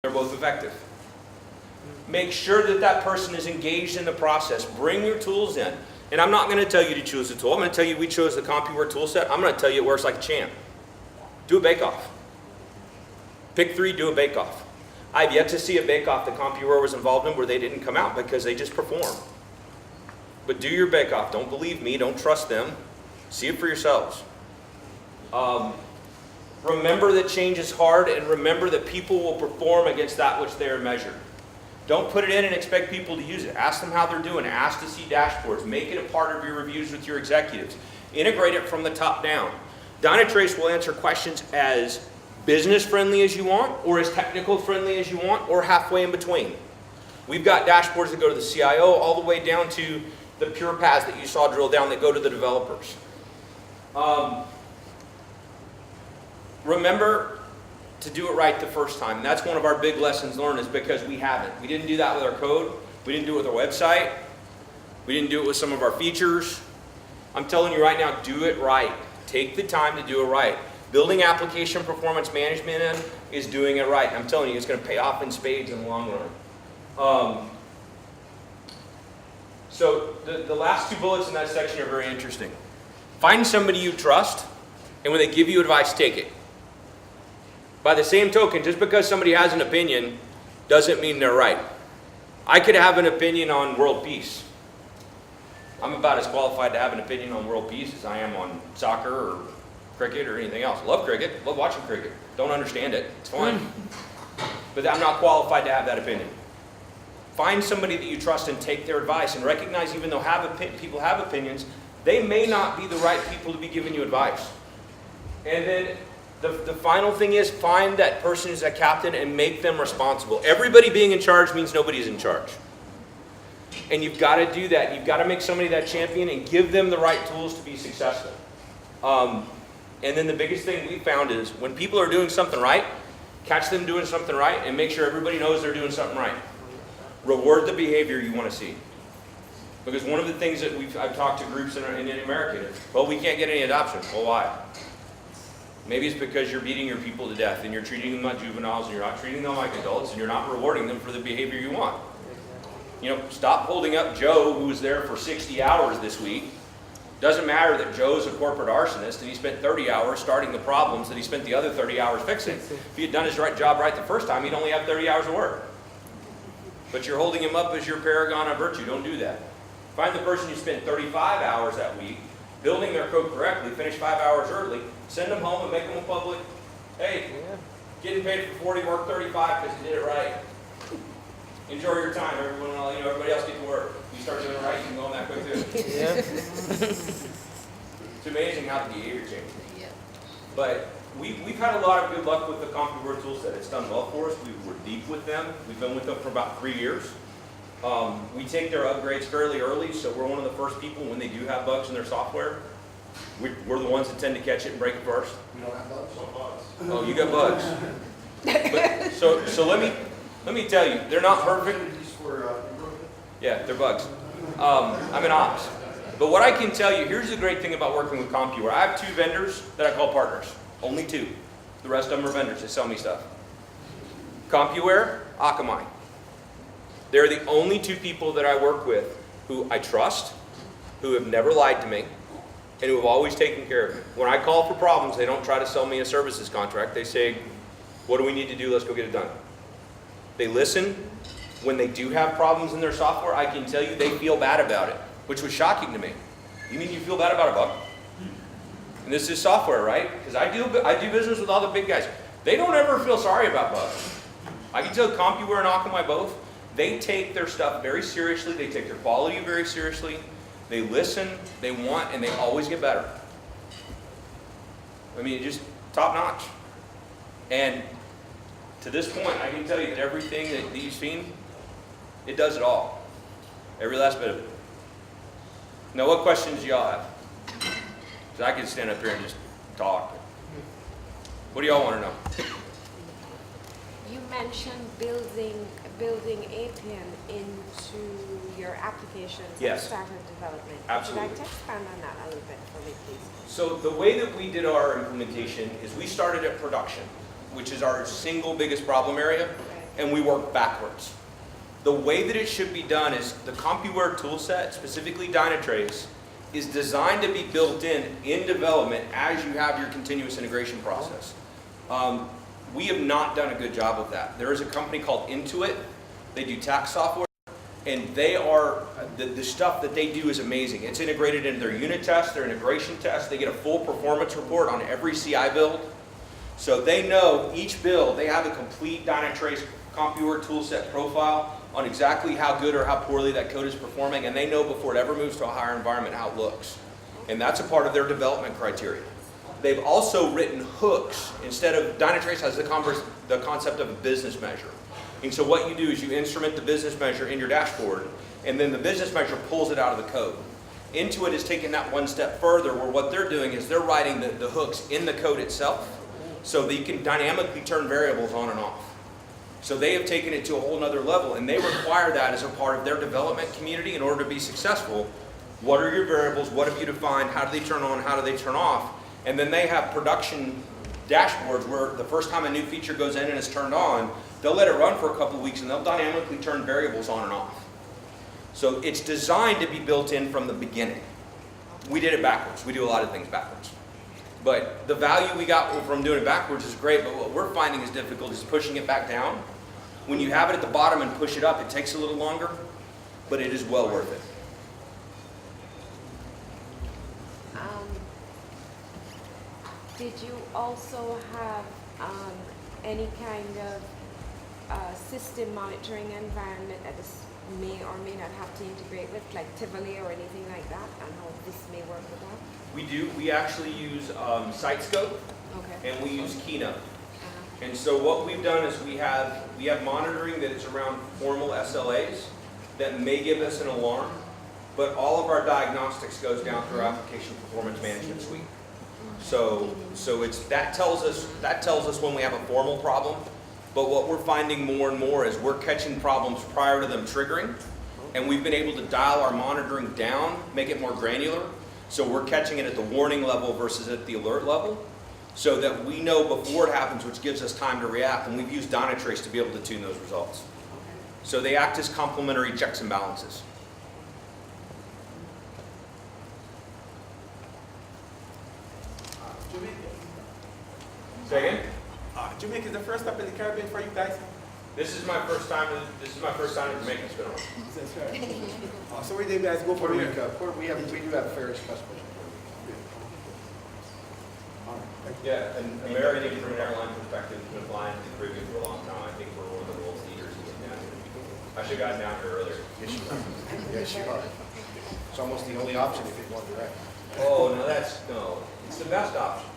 They're both effective. Make sure that that person is engaged in the process. Bring your tools in. And I'm not going to tell you to choose a tool. I'm going to tell you we chose the Compuware tool set. I'm going to tell you it works like a champ. Do a bake-off. Pick 3, do a bake-off. I've yet to see a bake-off that Compuware was involved in where they didn't come out because they just perform. But do your bake-off. Don't believe me. Don't trust them. See it for yourselves. Remember that change is hard, and remember that people will perform against that which they are measured. Don't put it in and expect people to use it. Ask them how they're doing. Ask to see dashboards. Make it a part of your reviews with your executives. Integrate it from the top down. Dynatrace will answer questions as business friendly as you want, or as technical friendly as you want, or halfway in between. We've got dashboards that go to the CIO all the way down to the pure paths that you saw drilled down that go to the developers. Remember to do it right the first time. And that's one of our big lessons learned, is because we haven't. We didn't do that with our code. We didn't do it with our website. We didn't do it with some of our features. I'm telling you right now, do it right. Take the time to do it right. Building application performance management in is doing it right. I'm telling you, it's going to pay off in spades in the long run. So the last 2 bullets in that section are very interesting. Find somebody you trust, and when they give you advice, take it. By the same token, just because somebody has an opinion doesn't mean they're right. I could have an opinion on world peace. I'm about as qualified to have an opinion on world peace as I am on soccer or cricket or anything else. Love cricket, love watching cricket. Don't understand it, it's fine. But I'm not qualified to have that opinion. Find somebody that you trust and take their advice, and recognize even though people have opinions, they may not be the right people to be giving you advice. And then the final thing is, find that person who's a captain and make them responsible. Everybody being in charge means nobody's in charge. And you've got to do that. You've got to make somebody that champion and give them the right tools to be successful. And then the biggest thing we found is when people are doing something right, catch them doing something right and make sure everybody knows they're doing something right. Reward the behavior you want to see. Because one of the things that I've talked to groups in America, well, we can't get any adoption. Well, why? Maybe it's because you're beating your people to death and you're treating them like juveniles and you're not treating them like adults and you're not rewarding them for the behavior you want. You know, stop holding up Joe, who was there for 60 hours this week. Doesn't matter that Joe's a corporate arsonist and he spent 30 hours starting the problems that he spent the other 30 hours fixing. If he had done his job right the first time, he'd only have 30 hours of work. But you're holding him up as your paragon of virtue. Don't do that. Find the person who spent 35 hours that week building their code correctly, finish 5 hours early, send them home and make them a public, hey, getting paid for 40, work 35 because you did it right. Enjoy your time. Everybody else get to work. You start doing it right, you can go on that quick too. Yeah. It's amazing how the behavior changes. Yeah. But we've had a lot of good luck with the Compuware tool set. It's done well for us. We're deep with them. We've been with them for about 3 years. We take their upgrades fairly early, so we're one of the first people when they do have bugs in their software. We're the ones that tend to catch it and break it first. We don't have bugs. Oh, you got bugs. But, so let me tell you, they're not perfect. Yeah, they're bugs. I'm an ops. But what I can tell you, here's the great thing about working with Compuware. I have 2 vendors that I call partners. Only 2. The rest of them are vendors that sell me stuff. Compuware, Akamai. They're the only 2 people that I work with who I trust, who have never lied to me, and who have always taken care of me. When I call for problems, they don't try to sell me a services contract. They say, what do we need to do? Let's go get it done. They listen. When they do have problems in their software, I can tell you they feel bad about it, which was shocking to me. You mean you feel bad about a bug? And this is software, right? Because I do business with all the big guys. They don't ever feel sorry about bugs. I can tell Compuware and Akamai both, they take their stuff very seriously. They take their quality very seriously. They listen, they want, and they always get better. I mean, just top notch. And to this point, I can tell you that everything that you've seen, it does it all. Every last bit of it. Now, what questions do y'all have? Because I could stand up here and just talk. What do y'all want to know? You mentioned building APM into your applications Yes. at the start of development. Absolutely. Would you like to expand on that a little bit for me, please? So the way that we did our implementation is we started at production, which is our single biggest problem area, and we work backwards. The way that it should be done is the Compuware toolset, specifically Dynatrace, is designed to be built in development as you have your continuous integration process. We have not done a good job of that. There is a company called Intuit. They do tax software, and they are, the stuff that they do is amazing. It's integrated into their unit tests, their integration tests. They get a full performance report on every CI build. So they know each build, they have a complete Dynatrace Compuware toolset profile on exactly how good or how poorly that code is performing, and they know before it ever moves to a higher environment how it looks. And that's a part of their development criteria. They've also written hooks. Instead of, Dynatrace has the concept of a business measure. And so what you do is you instrument the business measure in your dashboard, and then the business measure pulls it out of the code. Intuit is taking that one step further, where what they're doing is they're writing the hooks in the code itself, so that you can dynamically turn variables on and off. So they have taken it to a whole nother level, and they require that as a part of their development community in order to be successful. What are your variables? What have you defined? How do they turn on? How do they turn off? And then they have production dashboards where the first time a new feature goes in and is turned on, they'll let it run for a couple of weeks and they'll dynamically turn variables on and off. So it's designed to be built in from the beginning. We did it backwards. We do a lot of things backwards. But the value we got from doing it backwards is great, but what we're finding is difficult is pushing it back down. When you have it at the bottom and push it up, it takes a little longer, but it is well worth it. Did you also have any kind of system monitoring environment that this may or may not have to integrate with, like Tivoli or anything like that, and how this may work with that? We do. We actually use SiteScope, Okay. and we use Keynote. And so what we've done is we have monitoring that is around formal SLAs that may give us an alarm, but all of our diagnostics goes down through our application performance management suite. So that tells us when we have a formal problem. But what we're finding more and more is we're catching problems prior to them triggering, and we've been able to dial our monitoring down, make it more granular. So we're catching it at the warning level versus at the alert level, so that we know before it happens, which gives us time to react. And we've used Dynatrace to be able to tune those results. So they act as complementary checks and balances. Say again? Jamaica is the first stop in the Caribbean for you guys? This is my first time. This is my first time in Jamaica. It's been on. That's right. So where do you guys go for Puerto here? Rico. We do have ferries customers. Yeah, and American, from an airline perspective, has been flying to the Caribbean for a long time. I think we're one of the world's leaders in getting down here. I should have gotten down here earlier. Yes, you are. Yes, you are. It's almost the only option if you want direct. Oh, no, it's the best option.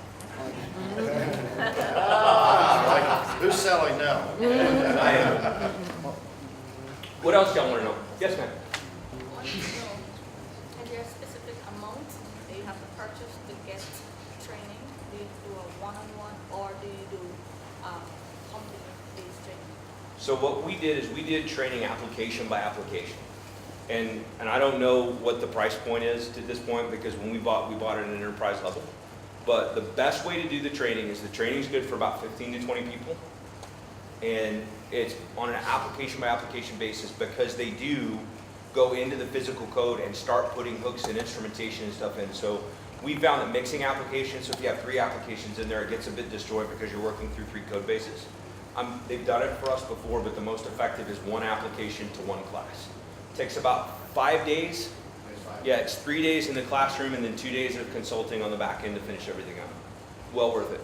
Who's selling now? I am. What else y'all want to know? Yes, ma'am. Is there a specific amount that you have to purchase to get training? Do you do a one-on-one or do you do company-based training? So what we did is we did training application by application. And I don't know what the price point is to this point, because when we bought it at an enterprise level. But the best way to do the training is the training's good for about 15 to 20 people. And it's on an application by application basis, because they do go into the physical code and start putting hooks and instrumentation and stuff in. So we found that mixing applications, so if you have 3 applications in there, it gets a bit disjointed because you're working through 3 code bases. They've done it for us before, but the most effective is 1 application to 1 class. It takes about 5 days. Yeah, it's 3 days in the classroom and then 2 days of consulting on the back end to finish everything up. Well worth it.